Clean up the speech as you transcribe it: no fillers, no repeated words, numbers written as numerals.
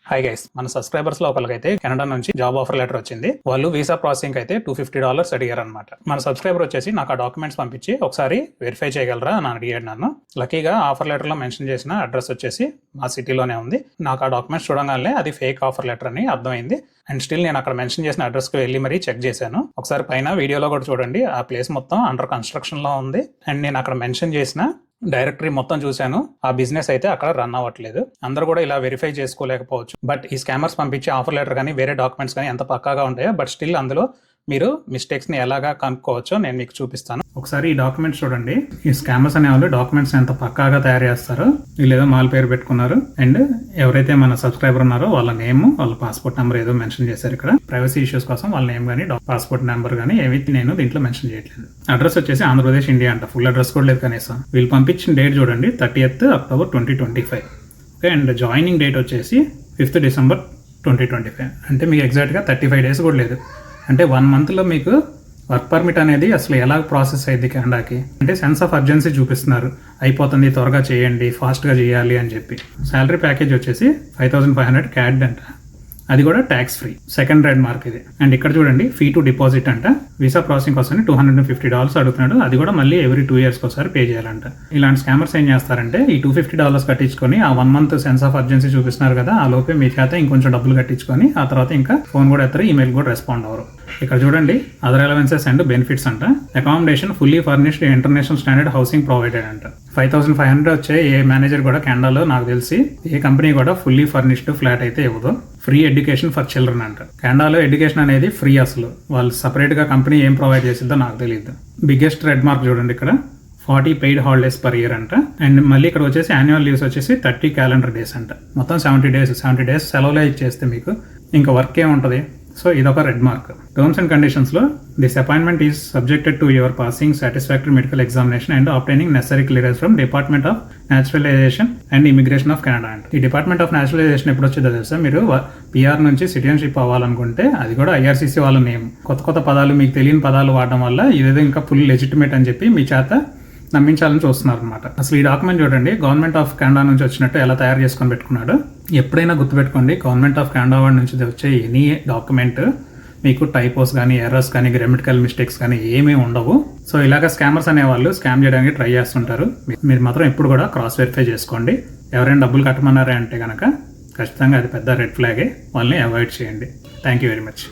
Hi guys, మన subscribers లో ఒకరికైతే Canada నుంచి జాబ్ ఆఫర్ లెటర్ వచ్చింది. వాళ్ళు వీసా ప్రాసెసింగ్ అయితే $250 అడిగారు అనమాట. మన సబ్స్క్రైబర్ వచ్చేసి నాకు ఆ డాక్యుమెంట్స్ పంపించి ఒకసారి వెరిఫై చేయగలరా అని అడిగాడు నన్ను. లక్కీగా ఆఫర్ లెటర్ లో మెన్షన్ చేసిన అడ్రస్ వచ్చేసి మా సిటీలోనే ఉంది. నాకు ఆ డాక్యుమెంట్స్ చూడగానే అది ఫేక్ ఆఫర్ లెటర్ అని అర్థమైంది. అండ్ స్టిల్ నేను అక్కడ మెన్షన్ చేసిన అడ్రస్ కి వెళ్ళి మరీ చెక్ చేశాను. ఒకసారి పైన వీడియోలో కూడా చూడండి, ఆ ప్లేస్ మొత్తం అండర్ కన్స్ట్రక్షన్ లో ఉంది. అండ్ నేను అక్కడ మెన్షన్ చేసిన డైరెక్టరీ మొత్తం చూశాను, ఆ బిజినెస్ అయితే అక్కడ రన్ అవ్వట్లేదు. అందరూ కూడా ఇలా వెరిఫై చేసుకోలేకపోవచ్చు. బట్ ఈ స్కామర్స్ పంపించే ఆఫర్ లెటర్ కానీ వేరే డాక్యుమెంట్స్ కానీ ఎంత పక్కాగా ఉంటాయో, బట్ స్టిల్ అందులో మీరు మిస్టేక్స్ ని ఎలాగా కనుక్కోవచ్చో నేను మీకు చూపిస్తాను. ఒకసారి ఈ డాక్యుమెంట్స్ చూడండి. ఈ స్కామర్స్ అనే వాళ్ళు డాక్యుమెంట్స్ ఎంత పక్కాగా తయారు చేస్తారో. వీళ్ళు ఏదో మాల్ పేరు పెట్టుకున్నారు అండ్ ఎవరైతే మన సబ్స్క్రైబర్ ఉన్నారో వాళ్ళ నేమ్, వాళ్ళ పాస్పోర్ట్ నెంబర్ ఏదో మెన్షన్ చేశారు. ఇక్కడ ప్రైవసీ ఇష్యూస్ కోసం వాళ్ళ నేమ్ కానీ పాస్పోర్ట్ నెంబర్ కానీ ఏవి నేను దీంట్లో మెన్షన్ చేయట్లేదు. అడ్రస్ వచ్చేసి ఆంధ్రప్రదేశ్ ఇండియా అంట. ఫుల్ అడ్రస్ కూడా లేదు కనీసం. వీళ్ళు పంపించిన డేట్ చూడండి, 30th October 2025. Okay, and joining date వచ్చేసి 5th December 2025. అంటే మీకు ఎగ్జాక్ట్గా 35 days కూడా లేదు. అంటే 1 monthలో మీకు వర్క్ పర్మిట్ అనేది అసలు ఎలా ప్రాసెస్ అయ్యింది కెనడాకి అంటే సెన్స్ ఆఫ్ అర్జెన్సీ చూపిస్తున్నారు. అయిపోతుంది, త్వరగా చేయండి, ఫాస్ట్గా చేయాలి అని చెప్పి. శాలరీ ప్యాకేజ్ వచ్చేసి 5500 CAD అంట. అది కూడా tax free. Second red mark ఇది. అండ్ ఇక్కడ చూడండి, ఫీ టు డిపాజిట్ అంట. వీసా ప్రాసెసింగ్ కోసం $250 అడుగుతున్నాడు. అది కూడా మళ్ళీ ఎవ్రీ 2 years ఒకసారి పే చేయాలంట. ఇలాంటి స్కామర్స్ ఏం చేస్తారంటే ఈ $250 కట్టించుకొని ఆ 1 month సెన్స్ ఆఫ్ అర్జెన్సీ చూపిస్తున్నారు కదా, ఆ లోపే మీ చేత ఇంకొంచెం డబ్బులు కట్టించుకొని ఆ తర్వాత ఇంకా ఫోన్ కూడా ఎత్తారు, ఈమెయిల్ కూడా రెస్పాండ్ అవ్వరు. ఇక్కడ చూడండి, అదర్ అలవెన్సెస్ అండ్ బెనిఫిట్స్ అంట. Accommodation fully furnished international standard housing provided అంట. 5500 వచ్చే ఏ మేనేజర్ కూడా కెనడాలో నాకు తెలిసి ఏ కంపెనీ కూడా ఫుల్లీ ఫర్నిష్డ్ ఫ్లాట్ అయితే ఇవ్వదు. ఫ్రీ ఎడ్యుకేషన్ ఫర్ చిల్డ్రన్ అంట. కెనడాలో ఎడ్యుకేషన్ అనేది ఫ్రీ. అసలు వాళ్ళు సపరేట్ గా కంపెనీ ఏం ప్రొవైడ్ చేసిందో నాకు తెలియదు. బిగ్గెస్ట్ రెడ్ మార్క్ చూడండి ఇక్కడ, 40 పెయిడ్ హాలిడేస్ పర్ ఇయర్ అంట. అండ్ మళ్ళీ ఇక్కడ వచ్చేసి యాన్యువల్ లీవ్స్ వచ్చేసి 30 calendar days అంట. మొత్తం 70 days సెలవులే ఇచ్చేస్తే మీకు ఇంకా వర్క్ ఏముంటుంది. సో ఇదొక red mark. Terms and conditions లో this appointment is subjected to your passing satisfactory medical examination and obtaining necessary clearance from department of naturalisation and immigration of Canada అంట. ఈ డిపార్ట్మెంట్ ఆఫ్ న్యాచురలైజేషన్ ఎప్పుడు వచ్చేదో తెలుసా, మీరు PR నుంచి citizenship అవ్వాలనుకుంటే అది కూడా ఐఆర్సీసీ వాళ్ళ నేమ్. కొత్త పదాలు, మీకు తెలియని పదాలు వాడడం వల్ల ఇదేదో ఇంకా ఫుల్ లెజిటిమేట్ అని చెప్పి మీ చేత నమ్మించాలని చూస్తున్నారు అనమాట. అసలు ఈ డాక్యుమెంట్ చూడండి, గవర్నమెంట్ ఆఫ్ కెనడా నుంచి వచ్చినట్టు ఎలా తయారు చేసుకొని పెట్టుకున్నాడు. ఎప్పుడైనా గుర్తుపెట్టుకోండి, గవర్నమెంట్ ఆఫ్ కెనడా వాడి నుంచి వచ్చే ఎనీ డాక్యుమెంట్ మీకు టైపోస్ కానీ, ఎర్రర్స్ కానీ, గ్రామటికల్ మిస్టేక్స్ కానీ ఏమీ ఉండవు. సో ఇలాగ స్కామర్స్ అనేవాళ్ళు స్కామ్ చేయడానికి ట్రై చేస్తుంటారు. మీరు మాత్రం ఎప్పుడు కూడా క్రాస్ వెరిఫై చేసుకోండి. ఎవరైనా డబ్బులు కట్టమన్నారే అంటే కనుక ఖచ్చితంగా అది పెద్ద రెడ్ ఫ్లాగే. వాళ్ళని అవాయిడ్ చేయండి. Thank you very much.